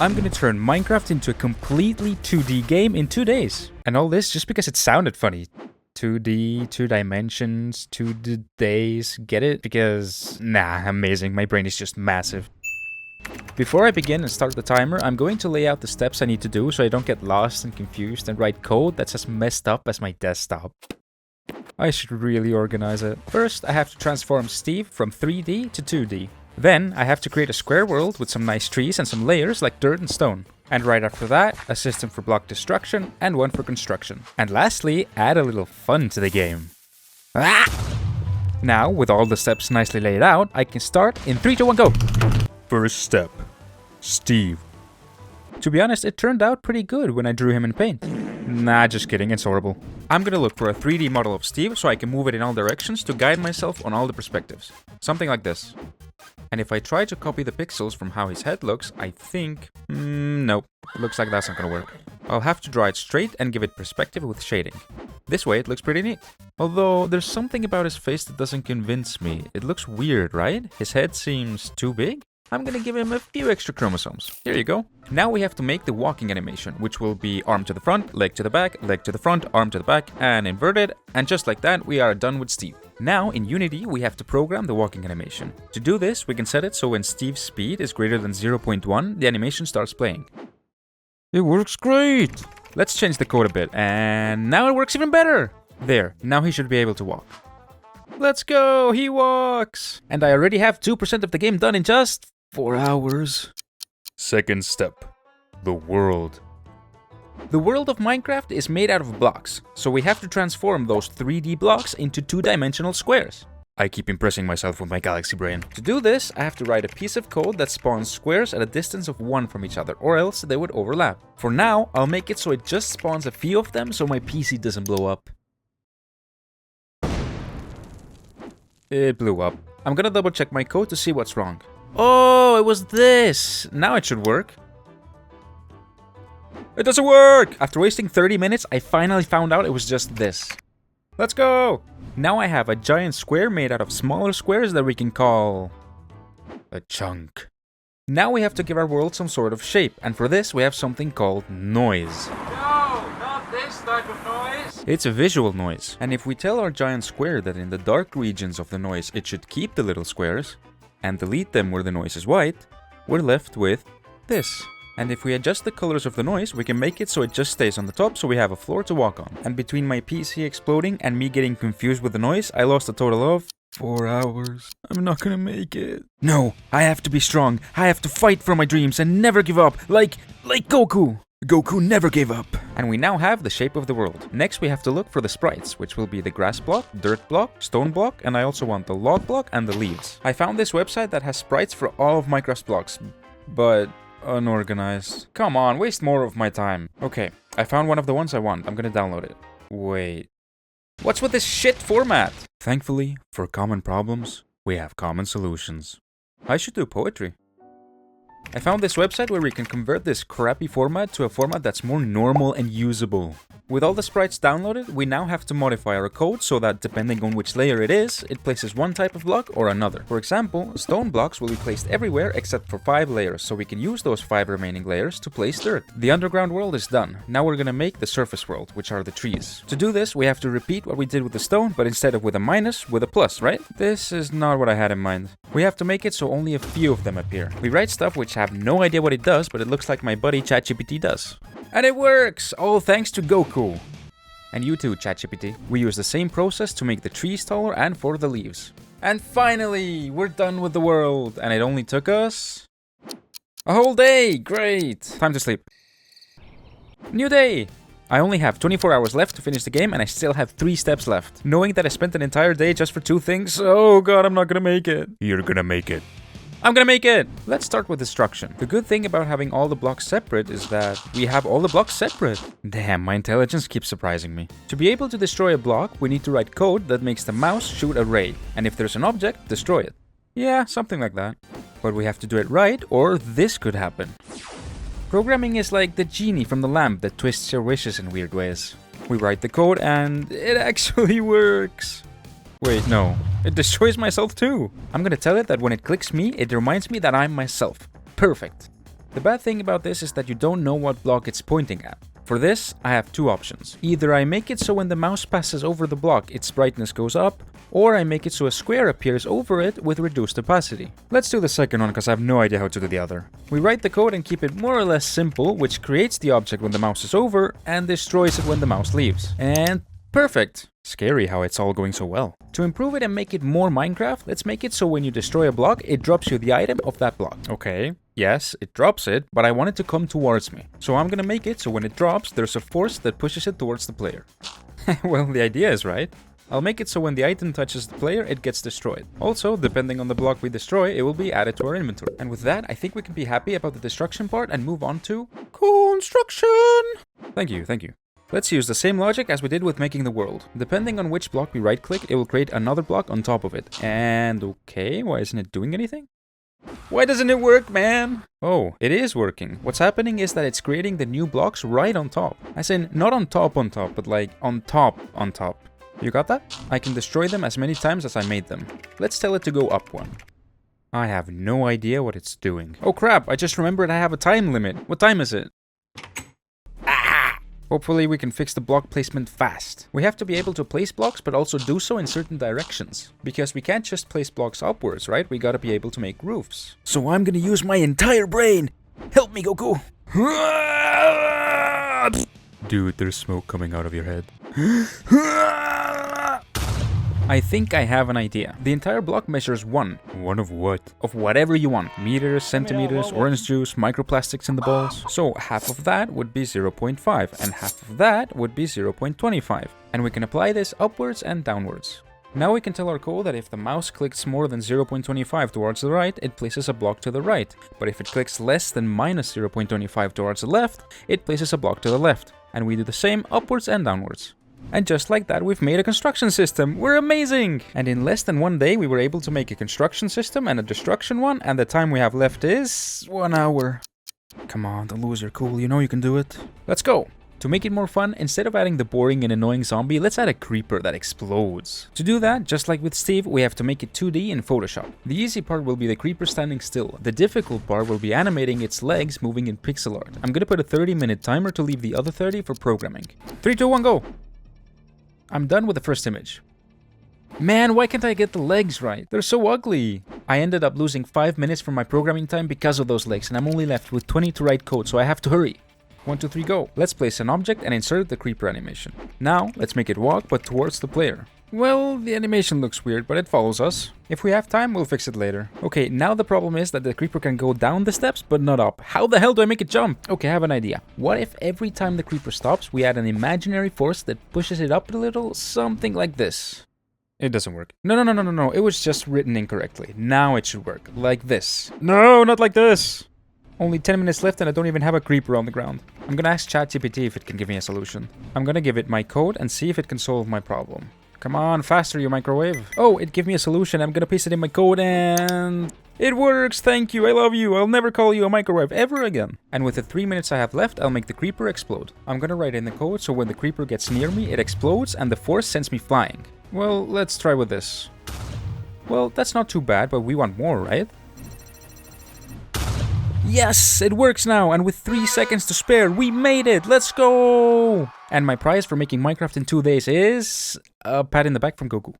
I'm gonna turn Minecraft into a completely 2D game in 2 days. And all this just because it sounded funny. 2D, 2 dimensions, 2 days, get it? Because, nah, amazing, my brain is just massive. Before I begin and start the timer, I'm going to lay out the steps I need to do so I don't get lost and confused and write code that's as messed up as my desktop. I should really organize it. First, I have to transform Steve from 3D to 2D. Then, I have to create a square world with some nice trees and some layers like dirt and stone. And right after that, a system for block destruction and one for construction. And lastly, add a little fun to the game. Ah! Now, with all the steps nicely laid out, I can start in 3, 2, 1, go! First step, Steve. To be honest, it turned out pretty good when I drew him in paint. Nah, just kidding, it's horrible. I'm gonna look for a 3D model of Steve so I can move it in all directions to guide myself on all the perspectives. Something like this. And if I try to copy the pixels from how his head looks, I think... nope, it looks like that's not gonna work. I'll have to draw it straight and give it perspective with shading. This way it looks pretty neat. Although, there's something about his face that doesn't convince me. It looks weird, right? His head seems too big? I'm gonna give him a few extra chromosomes. Here you go. Now we have to make the walking animation, which will be arm to the front, leg to the back, leg to the front, arm to the back, and inverted. And just like that, we are done with Steve. Now, in Unity, we have to program the walking animation. To do this, we can set it so when Steve's speed is greater than 0.1, the animation starts playing. It works great! Let's change the code a bit, and now it works even better! There, now he should be able to walk. Let's go, he walks! And I already have 2% of the game done in just 4 hours. Second step, the world. The world of Minecraft is made out of blocks, so we have to transform those 3D blocks into 2-dimensional squares. I keep impressing myself with my galaxy brain. To do this, I have to write a piece of code that spawns squares at a distance of 1 from each other, or else they would overlap. For now, I'll make it so it just spawns a few of them so my PC doesn't blow up. It blew up. I'm gonna double check my code to see what's wrong. Oh, it was this! Now it should work. It doesn't work! After wasting 30 minutes, I finally found out it was just this. Let's go! Now I have a giant square made out of smaller squares that we can call... a chunk. Now we have to give our world some sort of shape, and for this we have something called noise. No, not this type of noise! It's a visual noise, and if we tell our giant square that in the dark regions of the noise it should keep the little squares, and delete them where the noise is white, we're left with this. And if we adjust the colors of the noise, we can make it so it just stays on the top so we have a floor to walk on. And between my PC exploding and me getting confused with the noise, I lost a total of 4 hours. I'm not gonna make it. No, I have to be strong. I have to fight for my dreams and never give up, like Goku. Goku never gave up. And we now have the shape of the world. Next we have to look for the sprites, which will be the grass block, dirt block, stone block, and I also want the log block and the leaves. I found this website that has sprites for all of Minecraft's blocks, but unorganized. Come on, waste more of my time. Okay, I found one of the ones I want. I'm gonna download it. Wait. What's with this shit format? Thankfully, for common problems, we have common solutions. I should do poetry. I found this website where we can convert this crappy format to a format that's more normal and usable. With all the sprites downloaded, we now have to modify our code so that depending on which layer it is, it places one type of block or another. For example, stone blocks will be placed everywhere except for 5 layers, so we can use those 5 remaining layers to place dirt. The underground world is done. Now we're gonna make the surface world, which are the trees. To do this, we have to repeat what we did with the stone, but instead of with a minus, with a plus, right? This is not what I had in mind. We have to make it so only a few of them appear. We write stuff which have no idea what it does, but it looks like my buddy ChatGPT does. And it works! All thanks to Goku. And you too, ChatGPT. We use the same process to make the trees taller and for the leaves. And finally, we're done with the world. And it only took us... a whole day! Great! Time to sleep. New day! I only have 24 hours left to finish the game and I still have 3 steps left. Knowing that I spent an entire day just for 2 things, oh god, I'm not gonna make it. You're gonna make it. I'm gonna make it! Let's start with destruction. The good thing about having all the blocks separate is that we have all the blocks separate. Damn, my intelligence keeps surprising me. To be able to destroy a block, we need to write code that makes the mouse shoot a ray. And if there's an object, destroy it. Yeah, something like that. But we have to do it right, or this could happen. Programming is like the genie from the lamp that twists your wishes in weird ways. We write the code and it actually works. Wait, no. It destroys myself too. I'm gonna tell it that when it clicks me, it reminds me that I'm myself. Perfect. The bad thing about this is that you don't know what block it's pointing at. For this, I have two options. Either I make it so when the mouse passes over the block, its brightness goes up, or I make it so a square appears over it with reduced opacity. Let's do the second one because I have no idea how to do the other. We write the code and keep it more or less simple, which creates the object when the mouse is over and destroys it when the mouse leaves. And perfect! Scary how it's all going so well. To improve it and make it more Minecraft, let's make it so when you destroy a block, it drops you the item of that block. Okay, yes, it drops it, but I want it to come towards me. So I'm gonna make it so when it drops, there's a force that pushes it towards the player. Well, the idea is right. I'll make it so when the item touches the player, it gets destroyed. Also, depending on the block we destroy, it will be added to our inventory. And with that, I think we can be happy about the destruction part and move on to construction! Thank you, thank you. Let's use the same logic as we did with making the world. Depending on which block we right-click, it will create another block on top of it. And okay, why isn't it doing anything? Why doesn't it work, man? Oh, it is working. What's happening is that it's creating the new blocks right on top. As in, not on top, but like on top. You got that? I can destroy them as many times as I made them. Let's tell it to go up one. I have no idea what it's doing. Oh crap, I just remembered I have a time limit. What time is it? Hopefully we can fix the block placement fast. We have to be able to place blocks, but also do so in certain directions. Because we can't just place blocks upwards, right? We gotta be able to make roofs. So I'm gonna use my entire brain! Help me, Goku! Dude, there's smoke coming out of your head. I think I have an idea. The entire block measures 1. One of what? Of whatever you want. Meters, centimeters, orange juice, microplastics in the balls. So half of that would be 0.5 and half of that would be 0.25. And we can apply this upwards and downwards. Now we can tell our code that if the mouse clicks more than 0.25 towards the right, it places a block to the right. But if it clicks less than minus 0.25 towards the left, it places a block to the left. And we do the same upwards and downwards. And just like that, we've made a construction system. We're amazing! And in less than 1 day, we were able to make a construction system and a destruction one, and the time we have left is 1 hour. Come on, don't lose your cool, you know you can do it. Let's go! To make it more fun, instead of adding the boring and annoying zombie, let's add a creeper that explodes. To do that, just like with Steve, we have to make it 2D in Photoshop. The easy part will be the creeper standing still. The difficult part will be animating its legs moving in pixel art. I'm gonna put a 30-minute timer to leave the other 30 for programming. 3, 2, 1, go! I'm done with the first image. Man, why can't I get the legs right? They're so ugly. I ended up losing 5 minutes from my programming time because of those legs, and I'm only left with 20 to write code, so I have to hurry. 1, 2, 3, go. Let's place an object and insert the creeper animation. Now, let's make it walk, but towards the player. Well, the animation looks weird, but it follows us. If we have time, we'll fix it later. Okay, now the problem is that the creeper can go down the steps, but not up. How the hell do I make it jump? Okay, I have an idea. What if every time the creeper stops, we add an imaginary force that pushes it up a little? Something like this. It doesn't work. No. It was just written incorrectly. Now it should work. Like this. No, not like this. Only 10 minutes left and I don't even have a creeper on the ground. I'm gonna ask ChatGPT if it can give me a solution. I'm gonna give it my code and see if it can solve my problem. Come on, faster, you microwave. Oh, it gave me a solution. I'm gonna paste it in my code and... It works! Thank you, I love you. I'll never call you a microwave ever again. And with the 3 minutes I have left, I'll make the creeper explode. I'm gonna write in the code so when the creeper gets near me, it explodes and the force sends me flying. Well, let's try with this. Well, that's not too bad, but we want more, right? Yes, it works now, and with 3 seconds to spare, we made it! Let's go! And my prize for making Minecraft in 2 days is... a pat in the back from Goku.